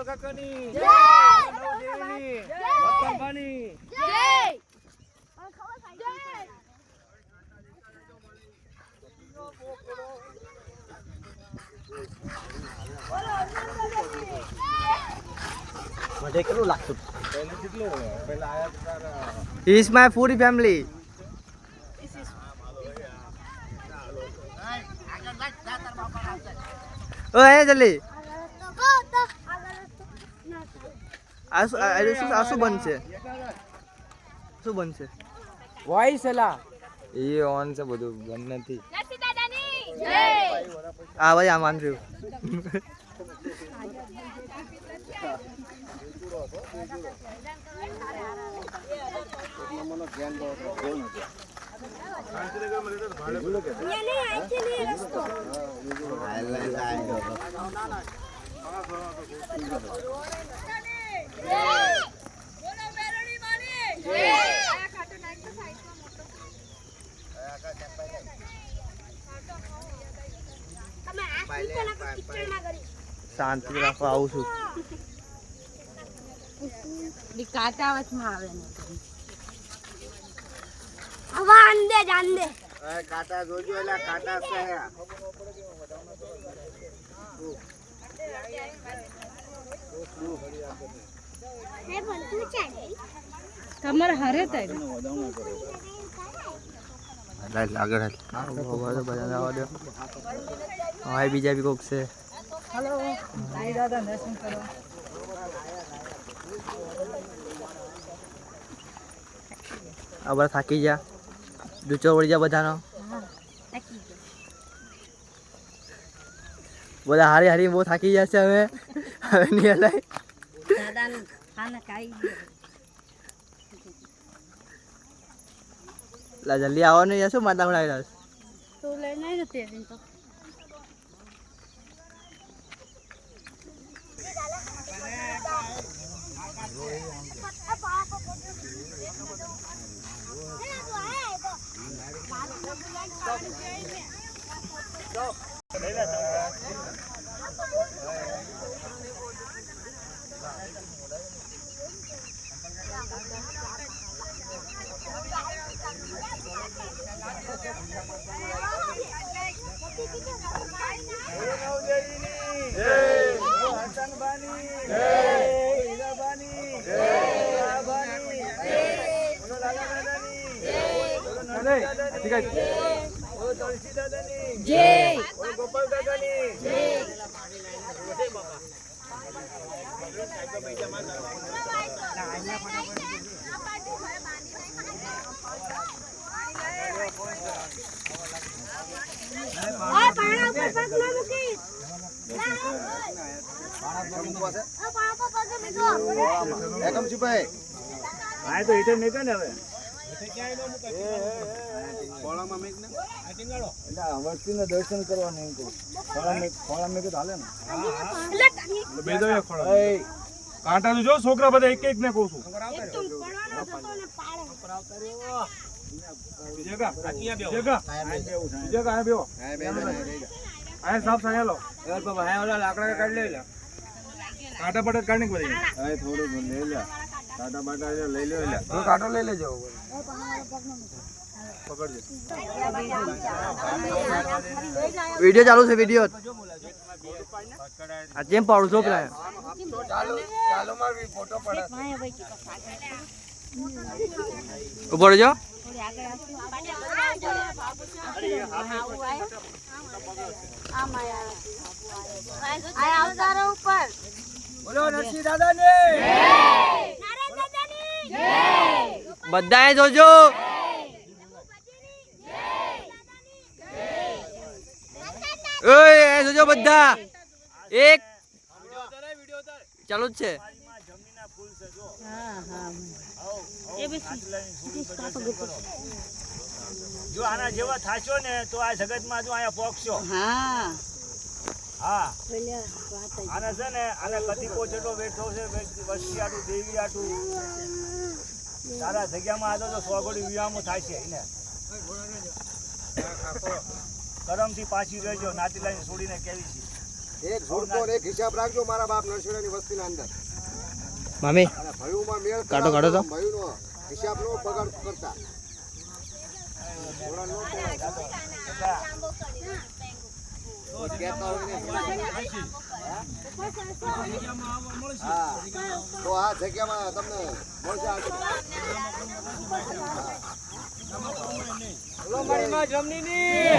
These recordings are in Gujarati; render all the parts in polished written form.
ગોપાલ કાકાની જય નવદેવીની ભક્તભાની જય મને કેટલું લાગતું પહેલે કેટલું પહેલા આયા તારા He is my food family. ઓય જલ્દી આ શું બનશે શું બનશે વોઇસ એલા એ ઓન છે બધું બંધ નથી નરસિંહ દાદાની જય આ ભાઈ આ માન રહ્યું શાંતિ રાખો આવું છું કાટા વચમાં આવે ને હવા અંદે જાંદે કાટા જોજો એટલે કાટા છે તમારે હરે થાય આગળ બધા આવવા દો હા બીજા બી કોક છે હેલો સાઈ દાદા દર્શન કરો આ બધા થાકી ગયા દૂચો વળી જા બધાનો બધા હારી હારી બહુ થાકી ગયા છે હવે હવે નહીં હલાય દાદાનું ખાના ખાઈ લા જલ્દી આવો ને યાર શું માતા બનાવી રહ્યા તો લઈને આવી જતી હતી તો જય ગોપાલ કાકાની એકમ છુપાય આ તો ઈટે મેકે ને હવે કોળામાં મેક ને એટલે અવશ્ય દર્શન કરવા નહીં કહું કોળા મેકે તો હાલે ને બે દો એક ખોળા કાંટા જો છોકરા બધા એક એક ને કહું છું જગા આ બેવો આ સાફ સાયા લો યાર બાબા આ ઓલા લાકડા કાઢ લે કાંટા પટત કાઢને બધી આ થોડું લઈ લે કાંટા બાટા લઈ લે તો કાંટો લઈ લેજો પકડજો વિડિયો ચાલુ છે વિડિયો આ જેમ પાડું છો પેલા ચાલો માર ફોટો પડે ઉભો રહેજો બોલો નરસિંહ દાદાની બધાએ જોજો ઓય જોજો બધા એક ચાલુ જ છે જો આના જેવા થાશો ને તો આ જગતમાં જો અહીંયા પોકશો હા હા આને છે ને આને કતિકો જેટલો બેઠો છે વસ્તી આટું દેવી આટું તારા જગ્યામાં આજો તો સોગડી વિવામો થાય છે એને કરમથી પાછી રહેજો નાતી લાઈને છોડીને કેવી છે એક જોડતો ને એક હિસાબ રાખજો મારા બાપ નરસિંહની વસ્તીના અંદર. મામી અને ભયુમાં મેળ કાઢો કાઢો તો ભયુનો હિસાબ નો બગાડ કરતા. થોડા નો કહેતા હોય ને. હા તો આ જગ્યામાં તમને મળશે આ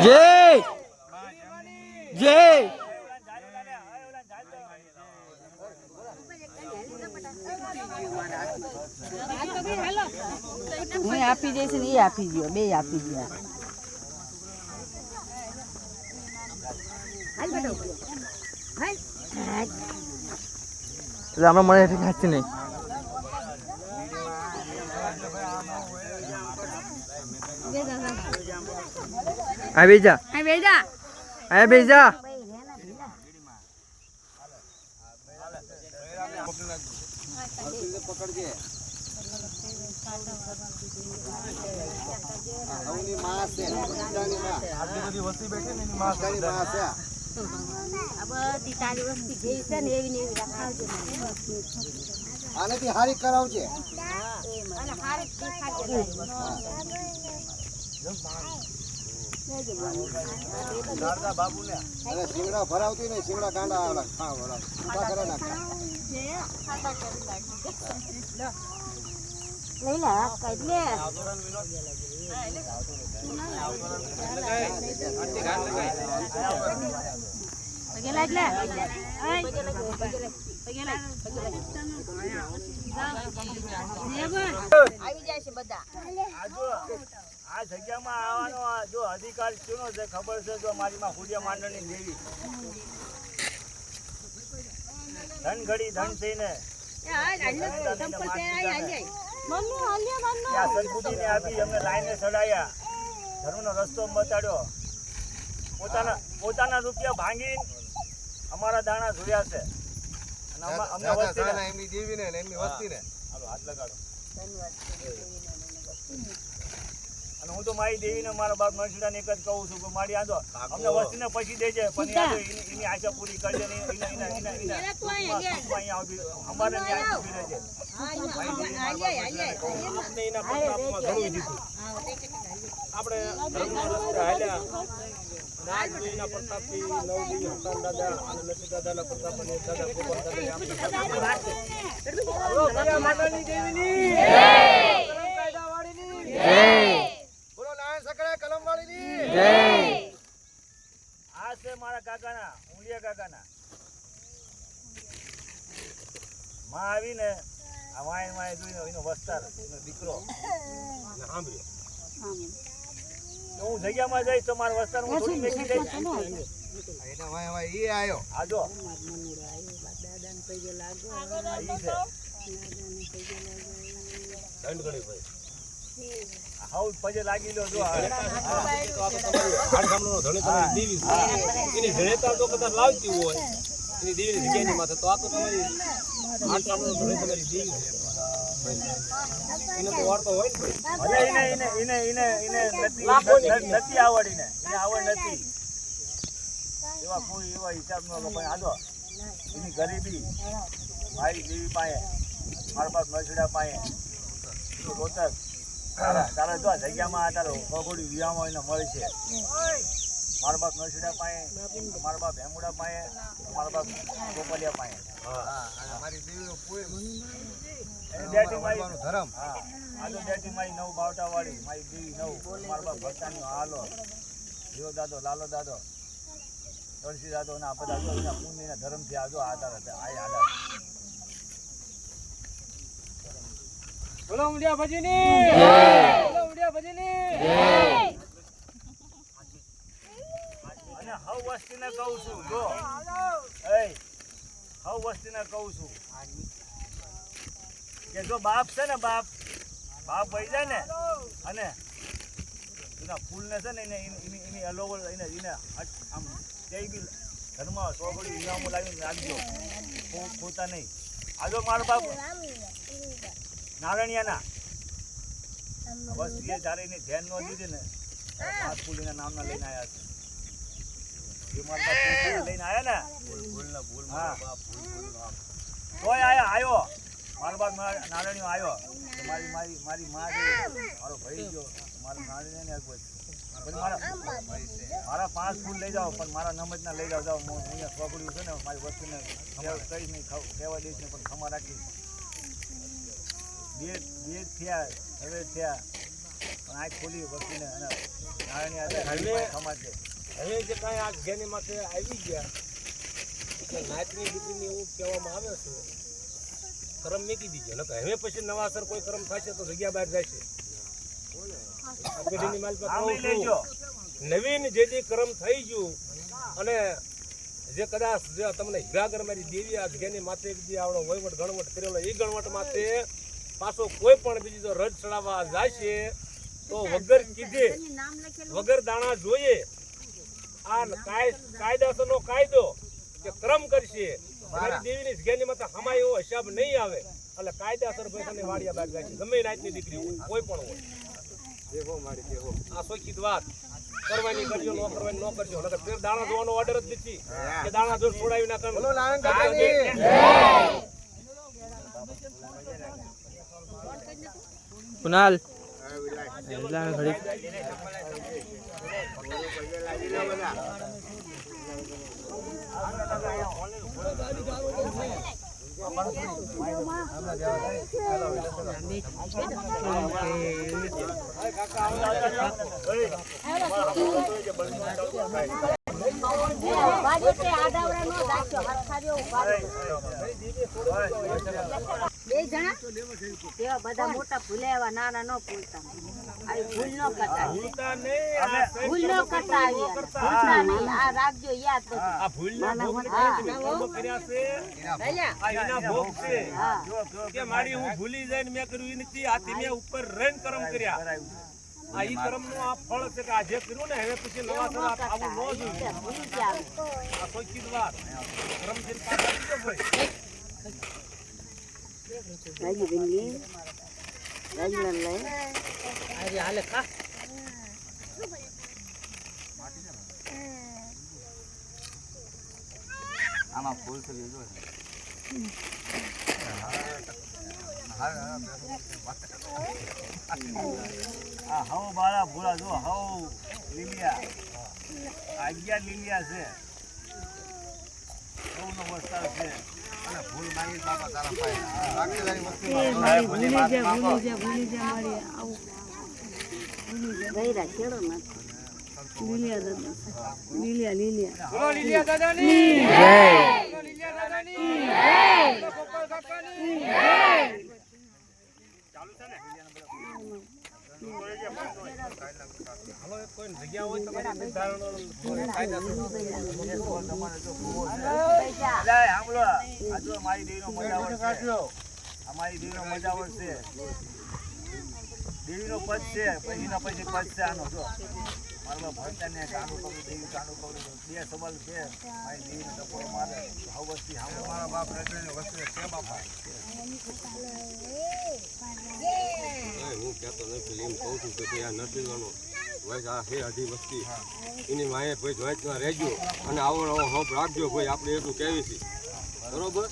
જય જય હું આપી દઈશ ને એ આપી દો, બે આપી દો. એટલે હમણાં મને એટલી ખાતી નહીં. આ બેજા આ બેજા આ બેજા પકડજે. હવની માં છે, બધાની માં. આટલી બધી વસ્તી બેઠી ને એની માં બધાની માં છે. આ બધી તારી વસ્તી જેવી છે ને એવી ને એવી રખાવજો આનાથી હારી કરાવજે. અને હારી દેખાડજે દાદા બાબુ ને અને શિંગડા ભરાવતી ને શિંગડા કાંડા આવડા ખા વળા ઉભા કરે નાખતા. લઈ લે કાઢ લે પગે લાગ લે આવી જાય છે બધા. આ જગ્યામાં આવવાનો જો અધિકાર કોનો છે ખબર છે? જો મારી માં ખુડિયા માંડણની દેવી ધન ઘડી ધન થઈને સદબુદ્ધિને આપી અમને લાઈને ચડાયા, ધર્મનો રસ્તો બતાડ્યો, પોતાના રૂપિયા ભાંગી અમારા દાણા જોયા છે. અને અમને વસ્તીને એમની દેવીને ને એમની વસ્તીને હાલો હાથ લગાડો. અને હું તો મારી દેવીને મારા બાપ નરસિંહને એક જ કહું છું કે મારી આંધો અમને વસ્તીને પછી દેજે, પણ એની આશા પૂરી કરજે ને અમારે ન્યાય ઉભી રહેજે. આપણે એના પ્રતાપમાં ઘણું દીધું, આપણે ધર્મનો રસ્તે હાલ્યા. આજ એના પ્રતાપથી નવદી હકાન દાદા અને નરસિંહ દાદાના પ્રતાપ અને દાદા ગોપાલ દાદા માતાની દેવીની બોલો નારાયણ સકળે કલમ વાળીની જય આ છે મારા કાકાના ઉંડિયા કાકાના માં આવીને આ વાય વાય જોઈને એનો વસ્તાર એનો દીકરો સાંભળ્યો હું જગ્યામાં જઈશ તો મારો વસ્તાર હું થોડી મેકી દઈશ. એના વાય વાય ઈ આયો. આ જો હાઉ પજે લાગી લો જો એની જણેતા તો કદાચ લાવતી હોય એની દેવીની જગ્યાની માથે તો આ તો તમારી આઠ સામનો ધણે તમારી દેવી છે. એને તો વાર્તો હોય ને એને નથી આવડીને એને આવડ નથી એવા કોઈ એવા હિસાબ નો પણ આજો એની ગરીબી મારી દેવી પાસે મારા બાપ નરસિંહ પાસે રોતક તારા જો જગ્યામાં તારો ભગોડી વિયામાં એને મળશે. મારા બાપ નરસિંહ પાસે, મારા બાપ હેમુડા પાસે, મારા બાપ ગોપાલિયા પાસે. મારી દેવીનો ધર્મ હા આ તો ડેટી મારી નવ બાવટા વાળી મારી દેવી નવ મારા બાપ ભક્તાની હાલો જીવો દાદો લાલો દાદો તુલસી દાદો ના બધા જો એના પુણ્યના ધર્મથી આજો આધાર હતા આ આધાર. બોલો ઉડિયા ભજીની બોલો ઉડિયા ભજીની અને હવ વસ્તીને કહું છું જો એ હવ વસ્તીને કહું છું કે જો બાપ છે ને બાપ વહી જાય ને અને એના ફૂલને છે ને એની અલોગળ એને આમ જય બી ધર્મ સોગડી ઇનામો લાવીને રાખજો ખોતા નહીં. આજો મારો બાપ નારણિયાના વસ્તીએ જ્યારે એને ધ્યાન ન દીધી ને પાંચ ફૂલીના નામના લઈને આવ્યા છે. એ મારા બાપ લઈને આવ્યા ને તોય આવ્યો મારો બાપ નારાયણીઓ આવ્યો મારી માં છે મારો ભાઈ ગયો મારા નારાયણ મારા 5 ફૂલ લઈ જાઓ પણ મારા નમજ ના લઈ જાઓ અહીંયા છોકરીઓ છે ને મારી વસ્તુને કઈ નહીં કહેવા દઈશ ને પણ ખમા રાખી બે થયા હવે થયા પણ આ ખોલી વસ્તુને અને નારાયણી ખમા છે હવે જે કાંઈ આ ઘેની માથે આવી ગયા એટલે નાતની દીકરીને એવું કહેવામાં આવે છે કરમ મેકી દીજો નકર હવે પછી નવાસર કોઈ કરમ થશે તો જગ્યા બહાર જશે પેઢીની માલ પર નવીન જે કરમ થઈ ગયું અને જે કદાચ જે તમને હીરાગર મારી દેવી આ ઘેની માથે જે આવડો વહીવટ ગણવટ કરેલો એ ગણવટ માથે પાછો કોઈ પણ બીજી જો રજ ચડાવવા જશે તો વગર કીધે વગર દાણા જોઈએ આ કાયદાસરનો કાયદો કે ક્રમ કરશે મારી દેવીની જગ્યાની માથે હમાય એવો હિસાબ નહીં આવે એટલે કાયદાસર પૈસાની વાડિયા બાદ જાય ગમે નાતની દીકરી હોય કોઈ પણ હોય દેખો મારી દેખો આ સોચિત વાત કરવાની કરજો નો કરવાની નો કરજો નકર ફેર દાણા જોવાનો ઓર્ડર જ નથી કે દાણા જો છોડાવી ના કરો કુનાલ ઘડી બધા મોટા ભૂલ્યા નાના ન ભૂલતા ભૂલ ન કરતા ભૂલ ન કરતા આ રાખજો યાદ આ ભૂલના ભોગ કર્યા છે આ એના ભોગ છે કે મારી હું ભૂલી જઈને મેં કર્યું એ નથી આથી મેં ઉપર રન કરમ કર્યા આ ઈ કર્મ નું આ ફળ છે કે આ જે કર્યું ને હવે પછી નવા સરા આવું ન જોઈએ આ સોચી વાત કર્મ જે પાછા ભાઈ રાજુ બિંદી રાજુ લઈ આજે હાલે ખા આમાં ફૂલ તો લીધો આ હવ બાળા ભૂલા જો હવ લીલિયા 11 લીલિયા છે સૌનો વસ્તાર છે અને ફૂલ માંગી બાપા તારા પાસે રાખેલાની વસ્તુ ભૂલી જા મારી આવું ગઈરા ખેડો ના લીલિયા બોલો લીલિયા દાદાની જય બોલો લીલિયા દાદાની જય બોલો ગોપાલ કાકાની જય ચાલુ છે ને હાલો કોઈ જગ્યા હોય તો મારી નિર્ધારણ સાંભળો આ જો મારી દેવીનો મજાવર છે આ મારી દેવીનો મજાવર છે દેવીનો પદ છે પછીના પછી પદ છે આનો જો મારા ભક્તને કાનું કરું દેવી કાનું કરું બે સવાલ છે મારી દેવીનો ટપોરો મારે હવસ્તી હામો મારા બાપ રજને વસ્તુ છે બાપા હું કહેતો નથી એમ કહું છું કે આ નથી ગણો વૈસ આ હે અઢી વસ્તી એની માએ ભાઈ જોઈતમાં રહેજો અને આવો હપ રાખજો ભાઈ આપણે એટલું કહેવી છે બરોબર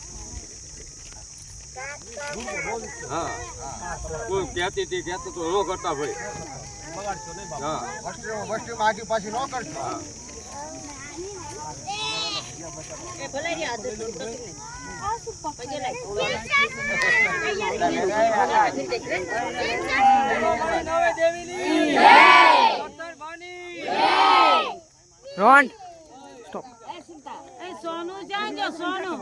હા કોઈ કહેતી હતી કહેતો તો ન કરતા ભાઈ હા વસ્તુ માગી પાછી ન કરશો ભલે રે આદત રોહન સ્ટોપ સોનું જાજો સોનું